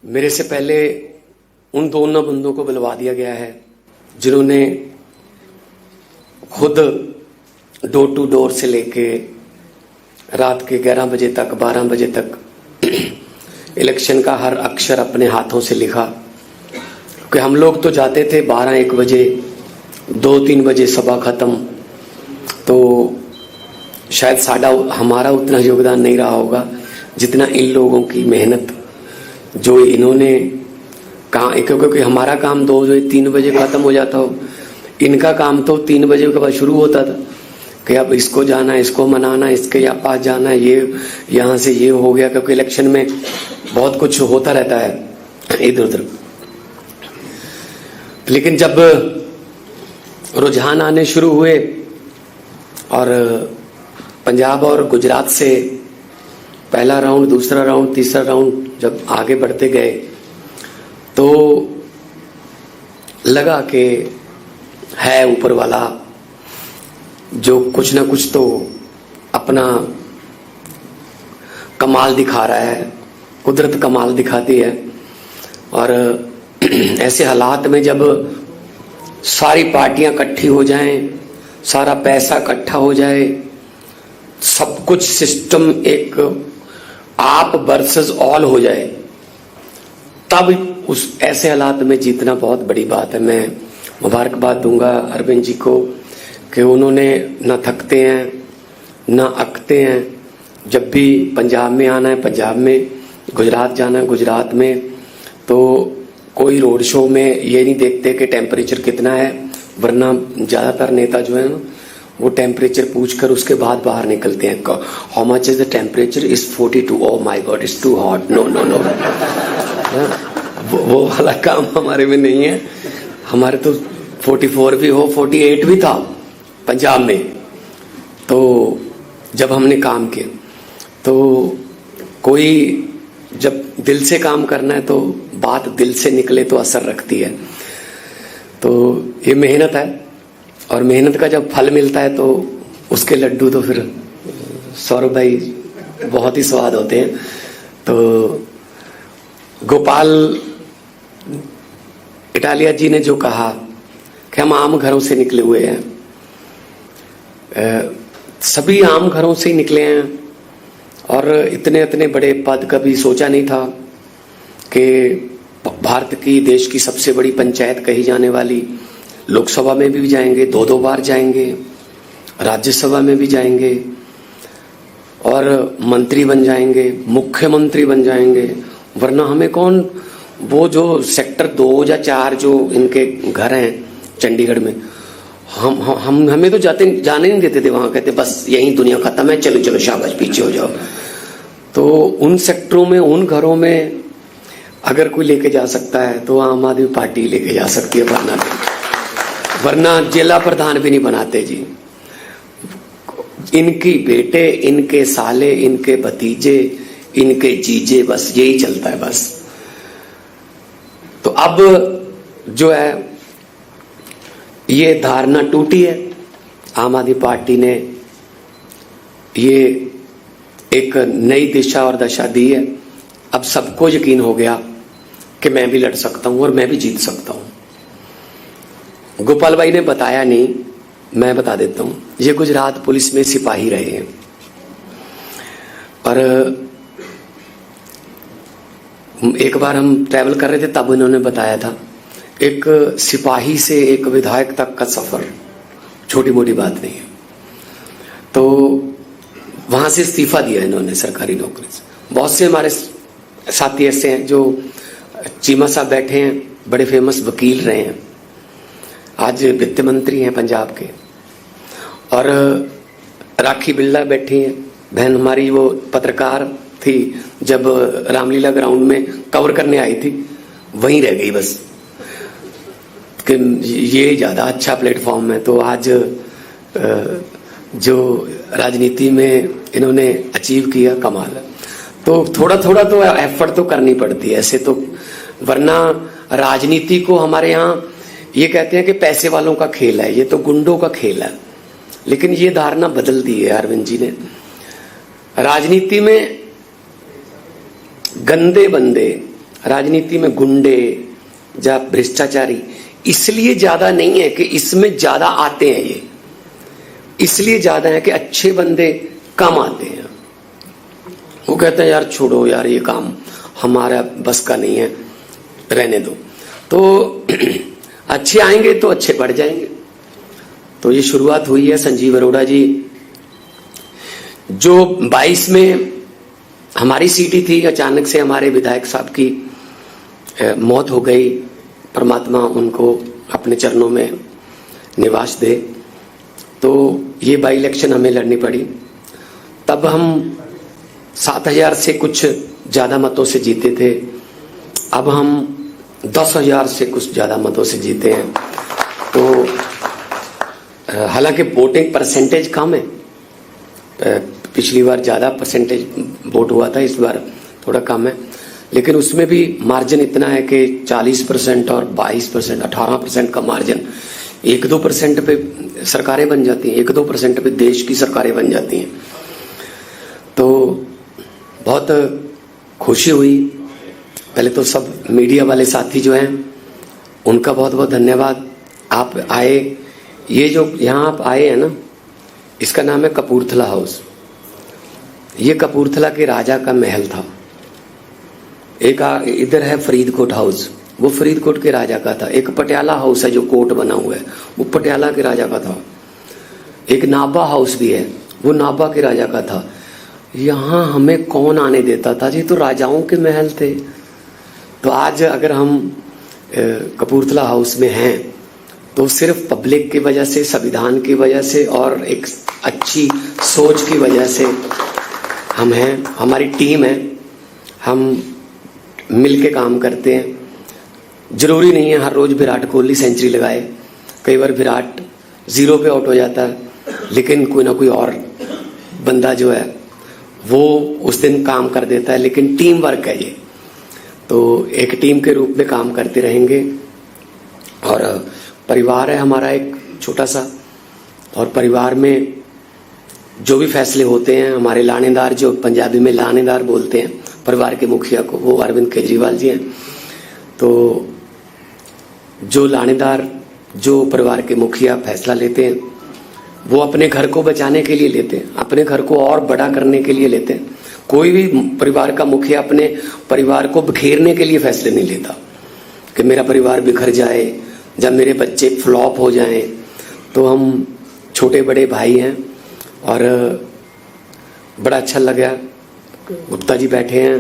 मेरे से पहले उन दोनों बंदों को बुलवा दिया गया है जिन्होंने खुद डोर टू डोर से लेके रात के 11 बजे तक 12 बजे तक इलेक्शन का हर अक्षर अपने हाथों से लिखा। क्योंकि हम लोग तो जाते थे 12-1 बजे, 2-3 बजे सभा खत्म, तो शायद हमारा उतना योगदान नहीं रहा होगा जितना इन लोगों की मेहनत जो इन्होंने कहा। क्योंकि हमारा काम 2-3 बजे खत्म हो जाता हो, इनका काम तो 3 बजे के बाद शुरू होता था कि अब इसको जाना है, इसको मनाना, इसके या पास जाना है, ये यहाँ से ये हो गया। क्योंकि इलेक्शन में बहुत कुछ होता रहता है इधर उधर। लेकिन जब रुझान आने शुरू हुए और पंजाब और गुजरात से पहला राउंड, दूसरा राउंड, तीसरा राउंड जब आगे बढ़ते गए तो लगा कि है ऊपर वाला जो कुछ ना कुछ तो अपना कमाल दिखा रहा है, कुदरत कमाल दिखाती है। और ऐसे हालात में जब सारी पार्टियां इकट्ठी हो जाएं, सारा पैसा इकट्ठा हो जाए, सब कुछ सिस्टम एक आप वर्सेस ऑल हो जाए, तब उस ऐसे हालात में जीतना बहुत बड़ी बात है। मैं मुबारकबाद दूंगा अरविंद जी को कि उन्होंने न थकते हैं न अकते हैं। जब भी पंजाब में आना है पंजाब में, गुजरात जाना है गुजरात में, तो कोई रोड शो में ये नहीं देखते कि टेम्परेचर कितना है, वरना ज़्यादातर नेता जो है ना वो टेम्परेचर पूछकर उसके बाद बाहर निकलते हैं। How much is the temperature? Is 42। Oh my god, it's too hot. No no no, वो वाला काम हमारे में नहीं है। हमारे तो 44 भी हो, 48 भी था पंजाब में। तो जब हमने काम किया तो कोई जब दिल से काम करना है तो बात दिल से निकले तो असर रखती है। तो ये मेहनत है और मेहनत का जब फल मिलता है तो उसके लड्डू तो फिर सौरभ भाई बहुत ही स्वाद होते हैं। तो गोपाल इटालिया जी ने जो कहा कि हम आम घरों से निकले हुए हैं, सभी आम घरों से ही निकले हैं और इतने इतने बड़े पद कभी सोचा नहीं था कि भारत की देश की सबसे बड़ी पंचायत कही जाने वाली लोकसभा में भी जाएंगे, 2-2 बार जाएंगे, राज्यसभा में भी जाएंगे और मंत्री बन जाएंगे, मुख्यमंत्री बन जाएंगे। वरना हमें कौन, वो जो सेक्टर 2 या 4 जो इनके घर हैं चंडीगढ़ में, हमें तो जाने नहीं देते थे वहां। कहते बस यही दुनिया खत्म है, चलो चलो शाबाश पीछे हो जाओ। तो उन सेक्टरों में, उन घरों में अगर कोई लेके जा सकता है तो आम आदमी पार्टी लेके जा सकती है वरना जिला प्रधान भी नहीं बनाते जी। इनकी बेटे, इनके साले, इनके भतीजे, इनके जीजे, बस यही चलता है बस। तो अब जो है ये धारणा टूटी है। आम आदमी पार्टी ने ये एक नई दिशा और दशा दी है। अब सबको यकीन हो गया कि मैं भी लड़ सकता हूं और मैं भी जीत सकता हूं। गोपाल भाई ने बताया नहीं, मैं बता देता हूं। ये गुजरात पुलिस में सिपाही रहे हैं और एक बार हम ट्रैवल कर रहे थे तब इन्होंने बताया था, एक सिपाही से एक विधायक तक का सफर छोटी मोटी बात नहीं है। तो वहां से इस्तीफा दिया इन्होंने सरकारी नौकरी से। बहुत से हमारे साथी ऐसे हैं जो, चीमा साहब बैठे हैं, बड़े फेमस वकील रहे हैं, आज वित्त मंत्री हैं पंजाब के। और राखी बिरला बैठी हैं, बहन हमारी, वो पत्रकार थी, जब रामलीला ग्राउंड में कवर करने आई थी वहीं रह गई बस कि ये ज्यादा अच्छा प्लेटफॉर्म है। तो आज जो राजनीति में इन्होंने अचीव किया, कमाल है। तो थोड़ा थोड़ा तो एफर्ट तो करनी पड़ती है ऐसे तो, वरना राजनीति को हमारे यहाँ ये कहते हैं कि पैसे वालों का खेल है, ये तो गुंडों का खेल है। लेकिन ये धारणा बदल दी है अरविंद जी ने। राजनीति में गंदे बंदे राजनीति में गुंडे या भ्रष्टाचारी इसलिए ज्यादा नहीं है कि इसमें ज्यादा आते हैं, ये इसलिए ज्यादा है कि अच्छे बंदे कम आते हैं। वो कहते हैं यार छोड़ो यार, ये काम हमारा बस का नहीं है, रहने दो। तो अच्छे आएंगे तो अच्छे बढ़ जाएंगे। तो ये शुरुआत हुई है। संजीव अरोड़ा जी जो 22 में हमारी सीट ही थी, अचानक से हमारे विधायक साहब की मौत हो गई, परमात्मा उनको अपने चरणों में निवास दे। तो ये बाई इलेक्शन हमें लड़नी पड़ी। तब हम 7,000 से कुछ ज्यादा मतों से जीते थे, अब हम 10,000 से कुछ ज्यादा मतों से जीते हैं। तो हालांकि वोटिंग परसेंटेज कम है, पिछली बार ज्यादा परसेंटेज वोट हुआ था, इस बार थोड़ा कम है, लेकिन उसमें भी मार्जिन इतना है कि 40% और 22%, 18% का मार्जिन। 1-2% पे सरकारें बन जाती हैं, 1-2% पे देश की सरकारें बन जाती हैं। तो बहुत खुशी हुई। पहले तो सब मीडिया वाले साथी जो हैं उनका बहुत बहुत धन्यवाद। आप आए, ये जो यहाँ आप आए हैं ना, इसका नाम है कपूरथला हाउस। ये कपूरथला के राजा का महल था। एक इधर है फरीदकोट हाउस, वो फरीदकोट के राजा का था। एक पटियाला हाउस है जो कोट बना हुआ है, वो पटियाला के राजा का था। एक नाभा हाउस भी है, वो नाभा के राजा का था। यहाँ हमें कौन आने देता था जी, तो राजाओं के महल थे। तो आज अगर हम कपूरथला हाउस में हैं तो सिर्फ पब्लिक की वजह से, संविधान की वजह से और एक अच्छी सोच की वजह से हम हैं। हमारी टीम है, हम मिलके काम करते हैं। जरूरी नहीं है हर रोज विराट कोहली सेंचुरी लगाए, कई बार विराट 0 पे आउट हो जाता है, लेकिन कोई ना कोई और बंदा जो है वो उस दिन काम कर देता है। लेकिन टीम वर्क है ये, तो एक टीम के रूप में काम करते रहेंगे। और परिवार है हमारा एक छोटा सा, और परिवार में जो भी फैसले होते हैं, हमारे लानेदार, जो पंजाबी में लानेदार बोलते हैं परिवार के मुखिया को, वो अरविंद केजरीवाल जी हैं। तो जो लानेदार, जो परिवार के मुखिया फैसला लेते हैं, वो अपने घर को बचाने के लिए लेते हैं, अपने घर को और बड़ा करने के लिए लेते हैं। कोई भी परिवार का मुखिया अपने परिवार को बिखेरने के लिए फैसले नहीं लेता कि मेरा परिवार बिखर जाए, जब मेरे बच्चे फ्लॉप हो जाएं। तो हम छोटे बड़े भाई हैं और बड़ा अच्छा लगा। गुप्ता जी बैठे हैं,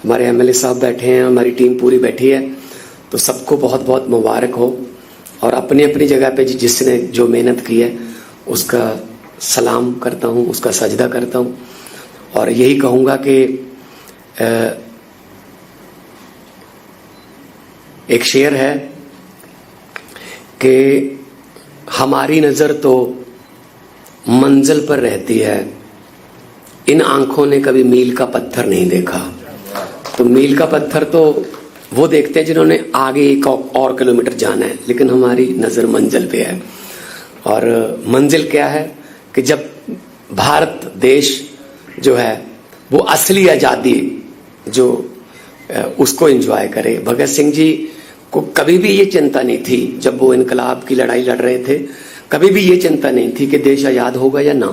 हमारे एमएलए साहब बैठे हैं, हमारी टीम पूरी बैठी है। तो सबको बहुत बहुत मुबारक हो, और अपनी अपनी जगह पे जिसने जो मेहनत की है उसका सलाम करता हूँ, उसका सजदा करता हूँ। और यही कहूँगा कि एक शेर है कि हमारी नजर तो मंजिल पर रहती है, इन आंखों ने कभी मील का पत्थर नहीं देखा। तो मील का पत्थर तो वो देखते हैं जिन्होंने आगे 1 और किलोमीटर जाना है, लेकिन हमारी नजर मंजिल पे है। और मंजिल क्या है कि जब भारत देश जो है वो असली आजादी जो उसको एंजॉय करे। भगत सिंह जी को कभी भी ये चिंता नहीं थी, जब वो इनकलाब की लड़ाई लड़ रहे थे, कभी भी ये चिंता नहीं थी कि देश आजाद होगा या ना।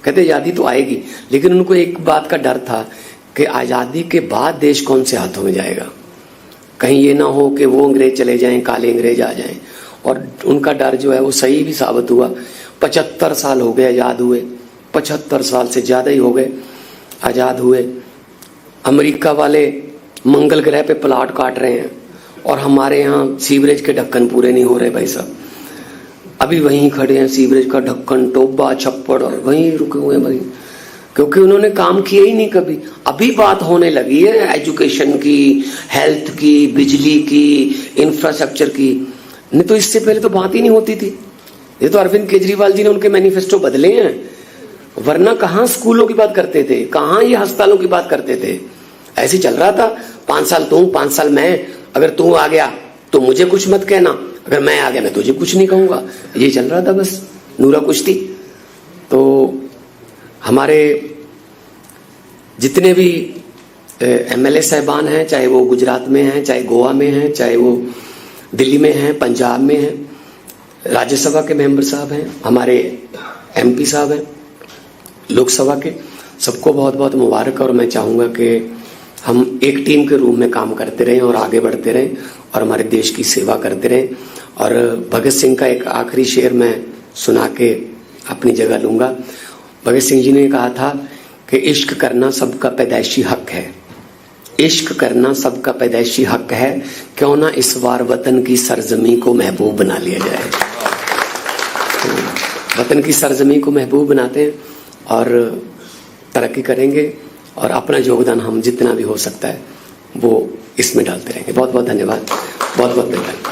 कहते आजादी तो आएगी, लेकिन उनको एक बात का डर था कि आजादी के बाद देश कौन से हाथों में जाएगा, कहीं ये ना हो कि वो अंग्रेज चले जाएं, काले अंग्रेज आ जाएं। और उनका डर जो है वो सही भी साबित हुआ। 75 साल हो गए आजाद हुए, 75 साल से ज्यादा ही हो गए आजाद हुए। अमेरिका वाले मंगल ग्रह पे प्लाट काट रहे हैं और हमारे यहाँ सीवरेज के ढक्कन पूरे नहीं हो रहे भाई साहब। अभी वहीं खड़े हैं, सीवरेज का ढक्कन, टोबा, छप्पड़, और वहीं रुके हुए हैं भाई, क्योंकि उन्होंने काम किया ही नहीं कभी। अभी बात होने लगी है एजुकेशन की, हेल्थ की, बिजली की, इंफ्रास्ट्रक्चर की, नहीं तो इससे पहले तो बात ही नहीं होती थी। ये तो अरविंद केजरीवाल जी ने उनके मैनिफेस्टो बदले हैं, वरना कहाँ स्कूलों की बात करते थे, कहाँ ये अस्पतालों की बात करते थे। ऐसे चल रहा था, 5 साल तू, 5 साल मैं, अगर तू आ गया तो मुझे कुछ मत कहना, अगर मैं आ गया मैं तुझे कुछ नहीं कहूंगा। ये चल रहा था बस, नूरा कुश्ती। तो हमारे जितने भी MLA साहिबान हैं, चाहे वो गुजरात में हैं, चाहे गोवा में हैं, चाहे वो दिल्ली में हैं, पंजाब में हैं, राज्यसभा के मेंबर साहब हैं, हमारे MP साहब हैं लोकसभा के, सबको बहुत बहुत मुबारक। और मैं चाहूँगा कि हम एक टीम के रूप में काम करते रहें और आगे बढ़ते रहें और हमारे देश की सेवा करते रहें। और भगत सिंह का एक आखिरी शेर मैं सुना के अपनी जगह लूँगा। भगत सिंह जी ने कहा था कि इश्क करना सबका पैदाइशी हक है, इश्क करना सबका पैदाइशी हक है, क्यों ना इस बार वतन की सरजमी को महबूब बना लिया जाए। तो वतन की सरजमी को महबूब बनाते हैं और तरक्की करेंगे और अपना योगदान हम जितना भी हो सकता है वो इसमें डालते रहेंगे। बहुत बहुत धन्यवाद, बहुत बहुत धन्यवाद।